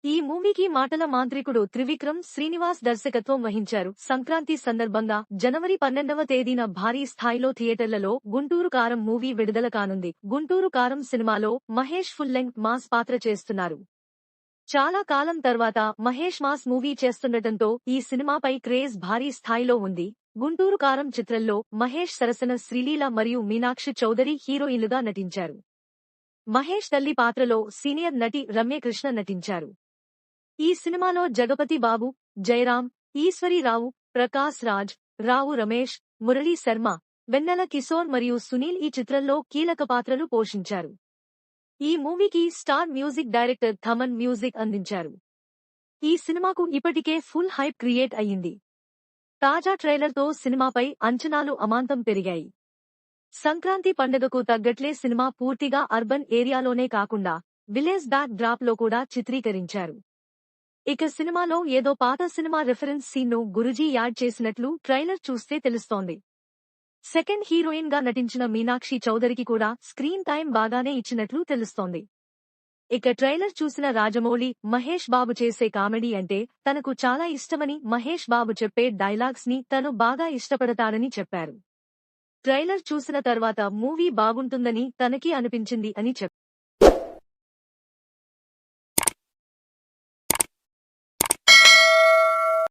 ఈ మూవీకి మాటల మాంత్రికుడు త్రివిక్రమ్ శ్రీనివాస్ దర్శకత్వం వహించారు. సంక్రాంతి సందర్భంగా జనవరి 12వ తేదీన భారీ స్థాయిలో థియేటర్లలో గుంటూరు కారం మూవీ విడుదల కానుంది. గుంటూరు కారం సినిమాలో మహేష్ ఫుల్ లెంగ్త్ మాస్ పాత్ర చేస్తున్నారు. చాలా కాలం తర్వాత మహేష్ మాస్ మూవీ చేస్తుండటంతో ఈ సినిమాపై క్రేజ్ భారీ స్థాయిలో ఉంది. గుంటూరు కారం చిత్రంలో మహేష్ సరసన శ్రీలీల మరియు మీనాక్షి చౌదరి హీరోయిన్లుగా నటించారు. మహేష్ తల్లి పాత్రలో సీనియర్ నటి రమ్యకృష్ణ నటించారు. ఈ సినిమాలో జగపతి బాబు, జయరాం, ఈశ్వరీరావు, ప్రకాశ్ రాజ్, రావు రమేష్, మురళీ శర్మ, వెన్నెల కిశోర్ మరియు సునీల్ ఈ చిత్రంలో కీలక పాత్రలు పోషించారు. ఈ మూవీకి star music director Thaman music అందించారు. ఈ సినిమాకు ఇప్పటికే ఫుల్ హైప్ క్రియేట్ అయ్యింది. తాజా ట్రైలర్తో సినిమాపై అంచనాలు అమాంతం పెరిగాయి. సంక్రాంతి పండుగకు తగ్గట్లే సినిమా పూర్తిగా అర్బన్ ఏరియాలోనే కాకుండా విలేజ్ బ్యాక్ డ్రాప్ లో కూడా చిత్రీకరించారు. ఇక సినిమాలో ఏదో పాత సినిమా రెఫరెన్స్ సీన్ ను గురూజీ యాడ్ చేసినట్లు ట్రైలర్ చూస్తే తెలుస్తోంది. సెకండ్ హీరోయిన్ గా నటించిన మీనాక్షి చౌదరికి కూడా స్క్రీన్ టైం బాగానే ఇచ్చినట్లు తెలుస్తోంది. ఇక ట్రైలర్ చూసిన రాజమౌళి, మహేష్ బాబు చేసే కామెడీ అంటే తనకు చాలా ఇష్టమని, మహేష్ బాబు చెప్పే డైలాగ్స్ ని తను బాగా ఇష్టపడతారని చెప్పారు. ట్రైలర్ చూసిన తర్వాత మూవీ బాగుంటుందని తనకి అనిపించింది అని చెప్పారు.